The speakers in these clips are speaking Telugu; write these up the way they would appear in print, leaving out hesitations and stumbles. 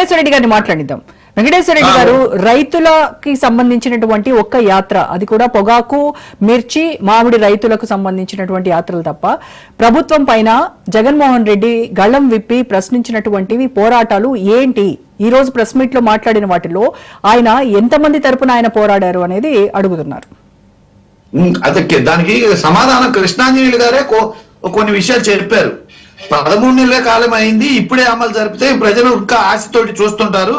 వెంకటేశ్వర రెడ్డి గారిని మాట్లాడిద్దాం. వెంకటేశ్వర రెడ్డి గారు, రైతులకి సంబంధించినటువంటి ఒక్క యాత్ర, అది కూడా పొగాకు, మిర్చి, మామిడి రైతులకు సంబంధించినటువంటి యాత్రలు తప్ప ప్రభుత్వం పైన జగన్మోహన్ రెడ్డి గళం విప్పి ప్రశ్నించినటువంటివి పోరాటాలు ఏంటి? ఈ రోజు ప్రెస్ మీట్ లో మాట్లాడిన వాటిలో ఆయన ఎంతమంది తరపున ఆయన పోరాడారు అనేది అడుగుతున్నారు. దానికి సమాధానం కృష్ణాంజనేయులు గారే కొన్ని విషయాలు చెప్పారు. 13 నెలల కాలం అయింది, ఇప్పుడే అమలు జరిపితే ప్రజలు ఇంకా ఆశతోటి చూస్తుంటారు,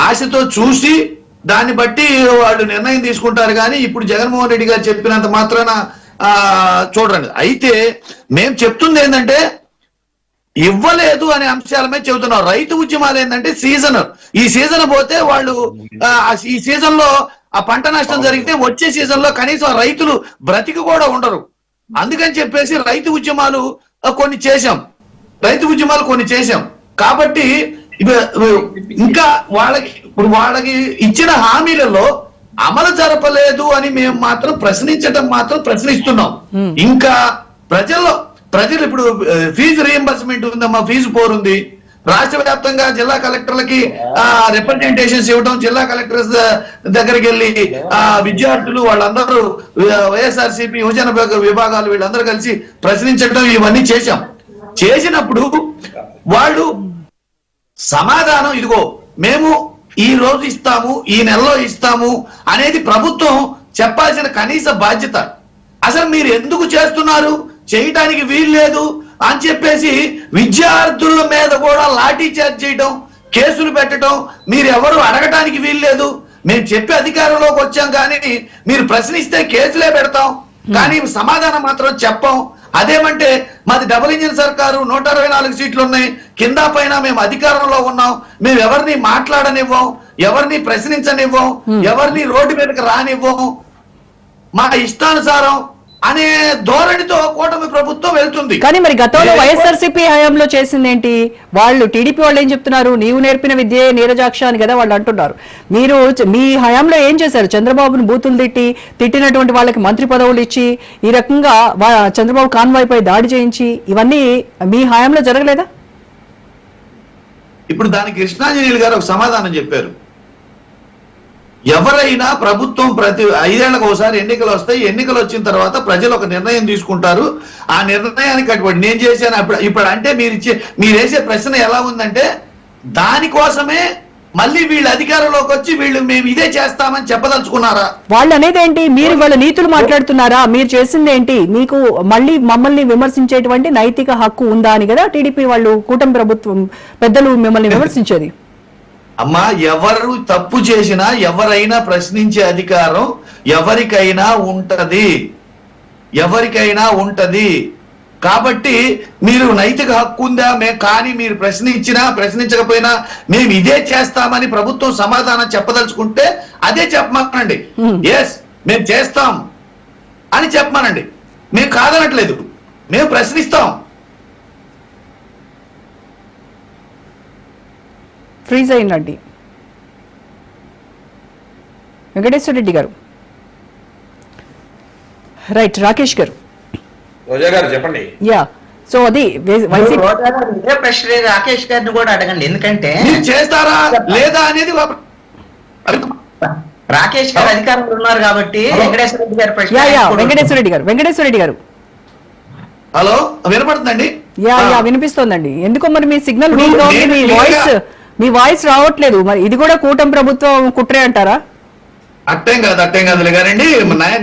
ఆశతో చూసి దాన్ని బట్టి వాళ్ళు నిర్ణయం తీసుకుంటారు. కానీ ఇప్పుడు జగన్మోహన్ రెడ్డి గారు చెప్పినంత మాత్రాన చూడండి. అయితే మేము చెప్తుంది ఏంటంటే ఇవ్వలేదు అనే అంశాల మీద చెబుతున్నాం. రైతు ఉద్యమాలు ఏంటంటే సీజన్, ఈ సీజన్ పోతే వాళ్ళు ఈ సీజన్ లో ఆ పంట నష్టం జరిగితే వచ్చే సీజన్ లో కనీసం రైతులు బ్రతికి కూడా ఉండరు. అందుకని చెప్పేసి రైతు ఉద్యమాలు కొన్ని చేశాం. కాబట్టి ఇంకా వాళ్ళకి ఇచ్చిన హామీలలో అమలు జరపలేదు అని మేము మాత్రం ప్రశ్నిస్తున్నాం. ఇంకా ప్రజలు ఇప్పుడు ఫీజు రీఎంబర్స్మెంట్ ఉందమ్మా, ఫీజు పోరుంది. రాష్ట్ర వ్యాప్తంగా జిల్లా కలెక్టర్లకి రిప్రజెంటేషన్స్ ఇవ్వడం, జిల్లా కలెక్టర్స్ దగ్గరికి వెళ్ళి విద్యార్థులు వాళ్ళందరూ వైఎస్ఆర్సీపీ యువజన విభాగాలు వీళ్ళందరూ కలిసి ప్రశ్నించడం, ఇవన్నీ చేసినప్పుడు వాళ్ళు సమాధానం ఇదిగో మేము ఈ రోజు ఇస్తాము, ఈ నెలలో ఇస్తాము అనేది ప్రభుత్వం చెప్పాల్సిన కనీస బాధ్యత. అసలు మీరు ఎందుకు చేస్తున్నారు, చేయటానికి వీలు లేదు అని చెప్పేసి విద్యార్థుల మీద కూడా లాఠీ చార్జ్ చేయడం, కేసులు పెట్టడం మీరు ఎవరు అడగటానికి వీలు లేదు. మేము చెప్పి అధికారంలోకి వచ్చాం కానీ మీరు ప్రశ్నిస్తే కేసులే పెడతాం, కానీ సమాధానం మాత్రం చెప్పం. అదేమంటే మాది డబుల్ ఇంజిన్ సర్కారు, 164 సీట్లు ఉన్నాయి, కింద పైన మేము అధికారంలో ఉన్నాం, మేము ఎవరిని మాట్లాడనివ్వం, ఎవరిని ప్రశ్నించనివ్వం, ఎవరిని రోడ్డు మీదకి రానివ్వం, మా ఇష్టానుసారం అనే ధోరణితో కూటమి ప్రభుత్వం వెళ్తుంది. కానీ మరి గతంలో వైఎస్ఆర్సీపీ హయాంలో చేసిందేంటి? వాళ్ళు టీడీపీ వాళ్ళు ఏం చెప్తున్నారు? నీవు నేర్పిన విద్యే నీరజాక్ష అని కదా వాళ్ళు అంటున్నారు. మీరు మీ హయాంలో ఏం చేశారు? చంద్రబాబును బూతులు తిట్టినటువంటి వాళ్ళకి మంత్రి పదవులు ఇచ్చి, ఈ రకంగా చంద్రబాబు కాన్వాయ్ పై దాడి చేయించి, ఇవన్నీ మీ హయాంలో జరగలేదా? ఇప్పుడు దానికి కృష్ణాంజనేయులు గారు ఒక సమాధానం చెప్పారు. ఎవరైనా ప్రభుత్వం ప్రతి 5 ఏళ్లకు ఒకసారి ఎన్నికలు వస్తాయి, ఎన్నికలు వచ్చిన తర్వాత ప్రజలు ఒక నిర్ణయం తీసుకుంటారు, ఆ నిర్ణయానికి కట్టుబడి నేను చేశాను. ఇప్పుడు అంటే మీరు వేసే ప్రశ్న ఎలా ఉందంటే దానికోసమే మళ్ళీ వీళ్ళు అధికారంలోకి వచ్చి వీళ్ళు మేము ఇదే చేస్తామని చెప్పదలుచుకున్నారా? వాళ్ళు అనేది ఏంటి? మీరు వాళ్ళ నీతులు మాట్లాడుతున్నారా? మీరు చేసింది ఏంటి? మీకు మళ్ళీ మమ్మల్ని విమర్శించేటువంటి నైతిక హక్కు ఉందా అని కదా టీడీపీ వాళ్ళు, కూటమి ప్రభుత్వం పెద్దలు మిమ్మల్ని విమర్శించేది. అమ్మా, ఎవరు తప్పు చేసినా ఎవరైనా ప్రశ్నించే అధికారం ఎవరికైనా ఉంటది. కాబట్టి మీరు నైతిక హక్కు ఉందా కానీ మీరు ప్రశ్నించకపోయినా మేము ఇదే చేస్తామని ప్రభుత్వం సమాధానం చెప్పదలుచుకుంటే అదే చెప్పమానండి. ఎస్ మేము చేస్తాం అని చెప్పమానండి, మేము కాదనట్లేదు, మేము ప్రశ్నిస్తాం. ఫ్రీజ్ అయిందండి వెంకటేశ్వర రెడ్డి గారు. రైట్, రాకేష్ గారు. రోజా గారు చెప్పండి. యా, సో అది ప్రశ్న రాకేష్ గారిని కూడా అడగండి, ఎందుకంటే చేస్తారా లేదా అనేది రాకేష్ గారు అధికారంలో ఉన్నారు కాబట్టి. వెంకటేశ్వర రెడ్డి గారు ప్రశ్న. వెంకటేశ్వర రెడ్డి గారు హలో, వినపడుతుందండి? వినిపిస్తోందండి. ఎందుకో మరి మీ సిగ్నల్ మీ వాయిస్ రావట్లేదు. మరి ఇది కూడా కూటమి ప్రభుత్వం కుట్రే అంటారా? అట్టేం కాదులే గారండి,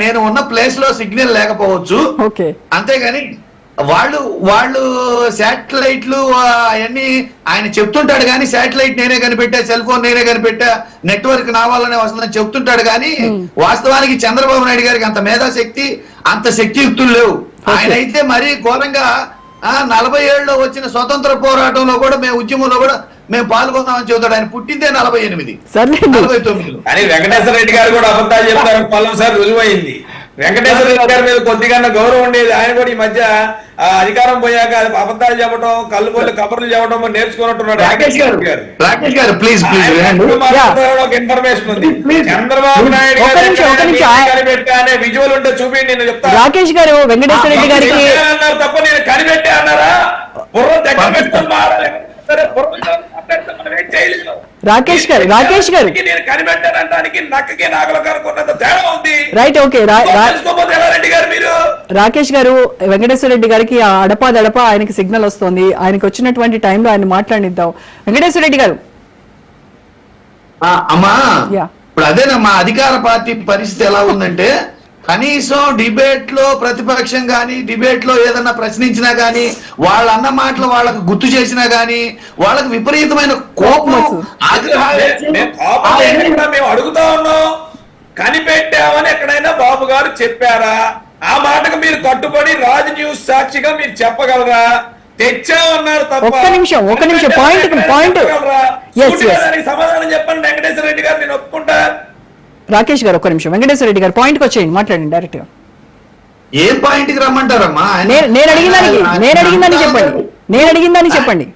నేను ఉన్న ప్లేస్ లో సిగ్నల్ లేకపోవచ్చు, అంతేగాని వాళ్ళు శాటిలైట్లు అవన్నీ ఆయన చెప్తుంటాడు కానీ శాటిలైట్ నేనే కనిపెట్టా, సెల్ ఫోన్ నేనే కనిపెట్టా, నెట్వర్క్ నా వల్లనే వస్తుందని చెప్తుంటాడు కానీ వాస్తవానికి చంద్రబాబు నాయుడు గారికి అంత మేధాశక్తి, అంత శక్తియుక్తులు లేవు. ఆయన అయితే మరీ ఘోరంగా 47లో వచ్చిన స్వతంత్ర పోరాటంలో కూడా మేము ఉద్యమంలో కూడా మేము పాల్గొన్నామని చెబుతాడు. ఆయన పుట్టిందే 48, 49. కానీ వెంకటేశ్వర రెడ్డి గారు కూడా అబద్ధాలు చెప్తారు, పలుసారి రుజువైంది. వెంకటేశ్వర రెడ్డి గారి మీద కొద్దిగా గౌరవం ఉండేది. ఆయన కూడా ఈ మధ్య అధికారం పోయాక అబద్ధాలు చెప్పడం, కళ్ళుబొల్లి కబుర్లు చెప్పడం నేర్చుకున్నట్టున్నాడు. రాకేష్ గారు ప్లీజ్ ఇన్ఫర్మేషన్ ఉంది. చంద్రబాబు నాయుడు కనిపెట్టా అనే విజువల్ ఉంటే చూపిండి, నేను చెప్తాను. రాకేష్ గారు వెంకటేశ్వర రెడ్డి గారికి అన్నారు తప్ప నేను కనిపెట్టా అన్నారా? బుర్ర దగ్గర పెట్టుకుని రాకేష్ గారు నేను కనిపెట్టానంటానికి నక్కకి నాగల కనుకున్నంత తేడా ఉంది. Right, okay. తెలుసుకోకపోతే ఎలా రెడ్డి గారు మీరు? రాకేష్ గారు, వెంకటేశ్వర రెడ్డి గారికి అడపా ఆయనకి సిగ్నల్ వస్తుంది. ఆయనకి వచ్చినటువంటి టైంలో ఆయన మాట్లాడిద్దాం. వెంకటేశ్వర రెడ్డి గారు. అమ్మా, యా. ఇప్పుడు అదేనమ్మా అధికార పార్టీ పరిస్థితి ఎలా ఉందంటే కనీసం డిబేట్ లో ప్రతిపక్షం గాని డిబేట్ లో ఏదన్నా ప్రశ్నించినా గాని వాళ్ళ అన్న మాటలు వాళ్ళకు గుర్తు చేసినా గాని వాళ్ళకు విపరీతమైన కోపం మేము అడుగుతా ఉన్నాం, కనిపెట్టామని ఎక్కడైనా బాబు గారు చెప్పారా? ఆ మాటకు మీరు కట్టుబడి రాజ్ న్యూస్ సాక్షిగా మీరు చెప్పగలరా? తెచ్చామన్నారు తప్ప ఒక్క నిమిషం పాయింట్ సమాధానం చెప్పండి వెంకటేశ్వర రెడ్డి గారు, నేను ఒప్పుకుంటా. రాకేష్ గారు ఒక్క నిమిషం, వెంకటేశ్వర రెడ్డి గారు పాయింట్కి వచ్చేయండి, మాట్లాడండి డైరెక్ట్ గా. ఏ పాయింట్ కి రమ్మంటారమ్మా? నేను అడిగిందని చెప్పండి.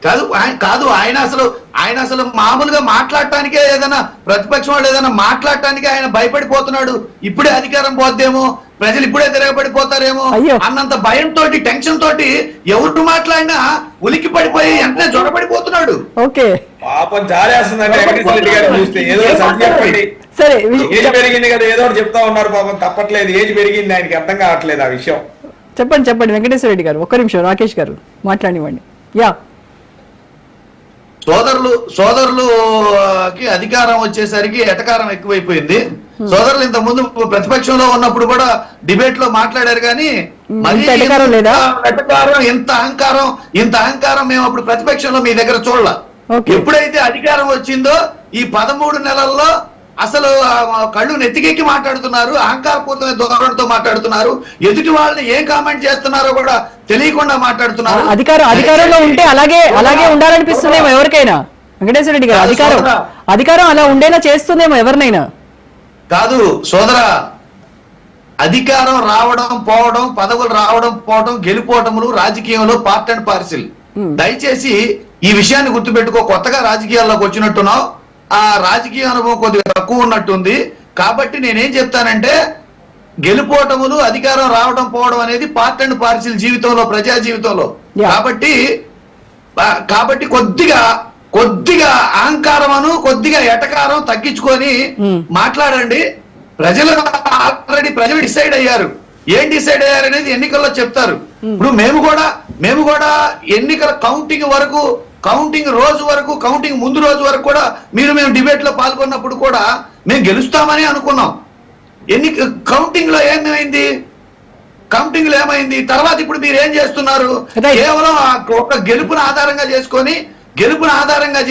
కాదు ఆయన అసలు మామూలుగా మాట్లాడటానికే ఏదైనా ప్రతిపక్షం వాళ్ళు ఏదైనా మాట్లాడటానికే ఆయన భయపడిపోతున్నాడు. ఇప్పుడే అధికారం పోద్దేమో, ప్రజలు ఇప్పుడే తిరగబడిపోతారేమో అన్నంత భయంతో టెన్షన్ తోటి ఎవరు మాట్లాడినా ఉలికి పడిపోయి వెంటనే జొరబడిపోతున్నాడు. ఓకే, పాపం జాలేస్తుందంటే వెంకటేశ్వర రెడ్డి గారు చూస్తే. ఏదో చెప్పండి, సరే. ఏజ్ పెరిగింది కదా, ఏదో చెప్తా ఉన్నారు. పాపం తప్పట్లేదు, ఏజ్ పెరిగింది, ఆయనకి అర్థం కావట్లేదు ఆ విషయం. చెప్పండి వెంకటేశ్వర రెడ్డి గారు. ఒక్క నిమిషం రాకేష్ గారు మాట్లాడివ్వండి. యా, సోదరులుకి అధికారం వచ్చేసరికి ఎటకారం ఎక్కువైపోయింది. సోదరులు ఇంత ముందు ప్రతిపక్షంలో ఉన్నప్పుడు కూడా డిబేట్ లో మాట్లాడారు కానీ ఎటకారం లేదా? ఇంత అహంకారం మేము అప్పుడు ప్రతిపక్షంలో మీ దగ్గర చూడాల. ఎప్పుడైతే అధికారం వచ్చిందో ఈ 13 నెలల్లో అసలు కళ్ళు నెత్తికెక్కి మాట్లాడుతున్నారు, అహంకారపూర్తమైన ధోరణితో మాట్లాడుతున్నారు, ఎదుటి వాళ్ళని ఏం కామెంట్ చేస్తున్నారో కూడా తెలియకుండా మాట్లాడుతున్నారు. అధికారంలో ఉంటే అలాగే ఉండాలనిపిస్తుందేమో ఎవరికైనా. వెంకటేశ్వర రెడ్డి గారు, అధికారం అలా ఉండేలా చేస్తుందేమో ఎవరినైనా. కాదు సోదరా, అధికారం రావడం పోవడం, పదవులు రావడం పోవడం, గెలుపోవటములు రాజకీయంలో పార్ట్ అండ్ పార్సిల్. దయచేసి ఈ విషయాన్ని గుర్తుపెట్టుకో. కొత్తగా రాజకీయాల్లోకి వచ్చినట్టున్నావు, ఆ రాజకీయ అనుభవం కొద్దిగా తక్కువ ఉన్నట్టుంది. కాబట్టి నేనేం చెప్తానంటే గెలుపోవటములు, అధికారం రావడం పోవడం అనేది పార్ట్ అండ్ పార్సిల్ జీవితంలో, ప్రజా జీవితంలో. కాబట్టి కొద్దిగా అహంకారమును, కొద్దిగా ఎటకారం తగ్గించుకొని మాట్లాడండి. ప్రజలు డిసైడ్ అయ్యారు. ఏం డిసైడ్ అయ్యారు అనేది ఎన్నికల్లో చెప్తారు. ఇప్పుడు మేము కూడా ఎన్నికల కౌంటింగ్ రోజు వరకు, కౌంటింగ్ ముందు రోజు వరకు కూడా మేము డిబేట్ లో పాల్గొన్నప్పుడు కూడా మేము గెలుస్తామని అనుకున్నాం. కౌంటింగ్ లో ఏమైంది తర్వాత ఇప్పుడు మీరు ఏం చేస్తున్నారు? కేవలం ఒక గెలుపును ఆధారంగా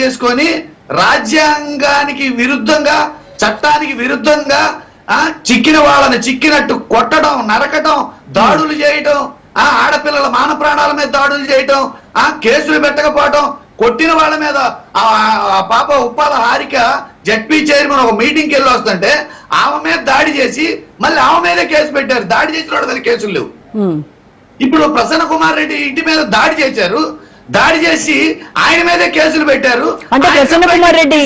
చేసుకొని రాజ్యాంగానికి విరుద్ధంగా, చట్టానికి విరుద్ధంగా చిక్కిన వాళ్ళని చిక్కినట్టు కొట్టడం, నరకటం, దాడులు చేయటం, ఆడపిల్లల మాన ప్రాణాల మీద దాడులు చేయటం, కేసులు పెట్టకపోవటం, కొట్టిన వాళ్ళ మీద ఆ పాప ఉప్పాల హారిక జడ్పీ చైర్మన్ ఒక మీటింగ్కి వెళ్ళి వస్తుంటే ఆమె మీద దాడి చేసి మళ్ళీ ఆమె మీదే కేసు పెట్టారు. దాడి చేసిన వాళ్ళ మీద కేసులు లేవు. ఇప్పుడు ప్రసన్న కుమార్ రెడ్డి ఇంటి మీద దాడి చేశారు, దాడి చేసి ఆయన మీదే కేసులు పెట్టారు. అంటే ప్రసన్న కుమార్ రెడ్డి,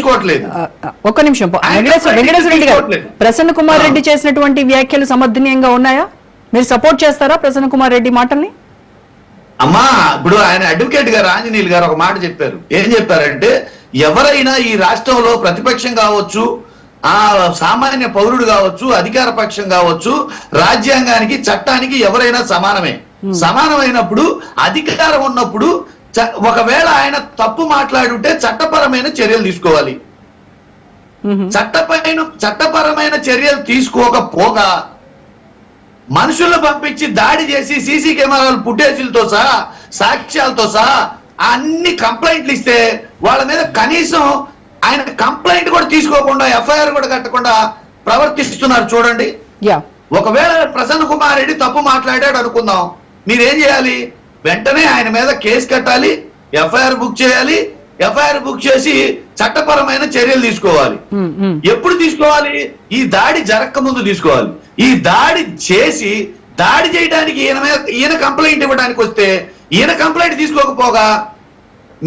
ఒక్క నిమిషం, వెంకటేశ్వర రెడ్డి గారు, ప్రసన్న కుమార్ రెడ్డి చేసినటువంటి వ్యాఖ్యలు సమర్థనీయంగా ఉన్నాయా? మీరు సపోర్ట్ చేస్తారా ప్రసన్న కుమార్ రెడ్డి మాటల్ని? అమ్మా, ఇప్పుడు ఆయన అడ్వకేట్ గారు ఆంజనేయులు గారు ఒక మాట చెప్పారు. ఏం చెప్పారంటే ఎవరైనా ఈ రాష్ట్రంలో ప్రతిపక్షం కావచ్చు, సామాన్య పౌరుడు కావచ్చు, అధికార పక్షం కావచ్చు, రాజ్యాంగానికి చట్టానికి ఎవరైనా సమానమే. సమానమైనప్పుడు అధికారం ఉన్నప్పుడు ఒకవేళ ఆయన తప్పు మాట్లాడుంటే చట్టపరమైన చర్యలు తీసుకోవాలి. చట్టపరమైన చర్యలు తీసుకోకపోగా మనుషులను పంపించి దాడి చేసి సీసీ కెమెరాలు ఫుటేజీలతో సహా, సాక్ష్యాలతో సహా అన్ని కంప్లైంట్లు ఇస్తే వాళ్ళ మీద కనీసం ఆయన కంప్లైంట్ కూడా తీసుకోకుండా, ఎఫ్ఐఆర్ కూడా కట్టకుండా ప్రవర్తిస్తున్నారు చూడండి. ఒకవేళ ప్రసన్న కుమార్ రెడ్డి తప్పు మాట్లాడాడు అనుకుందాం, మీరేం చేయాలి? వెంటనే ఆయన మీద కేసు కట్టాలి, ఎఫ్ఐఆర్ బుక్ చేయాలి. ఎఫ్ఐఆర్ బుక్ చేసి చట్టపరమైన చర్యలు తీసుకోవాలి. ఎప్పుడు తీసుకోవాలి? ఈ దాడి జరగక ముందు తీసుకోవాలి. ఈ దాడి చేసి దాడి చేయడానికి ఈయన కంప్లైంట్ ఇవ్వడానికి వస్తే ఈయన కంప్లైంట్ తీసుకోకపోగా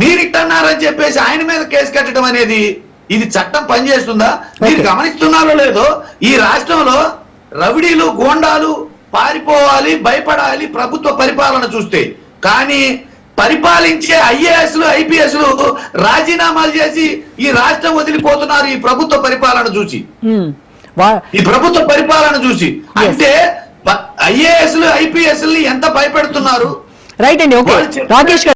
మీరు ఇట్టన్నారని చెప్పేసి ఆయన మీద కేసు కట్టడం అనేది, ఇది చట్టం పనిచేస్తుందా? మీరు గమనిస్తున్నారో లేదో, ఈ రాష్ట్రంలో రౌడీలు, గోండాలు పారిపోవాలి, భయపడాలి ప్రభుత్వ పరిపాలన చూస్తే. కానీ పరిపాలించే ఐఏఎస్లు ఐపీఎస్లు రాజీనామాలు చేసి ఈ రాష్ట్రం వదిలిపోతున్నారు ఈ ప్రభుత్వ పరిపాలన చూసి, ఈ ప్రభుత్వ పరిపాలన చూసి. అంటే ఐఏఎస్లు ఐపీఎస్లు ఎంత భయపెడుతున్నారు. రైట్ అండి, ఓకే రాకేష్ గారు.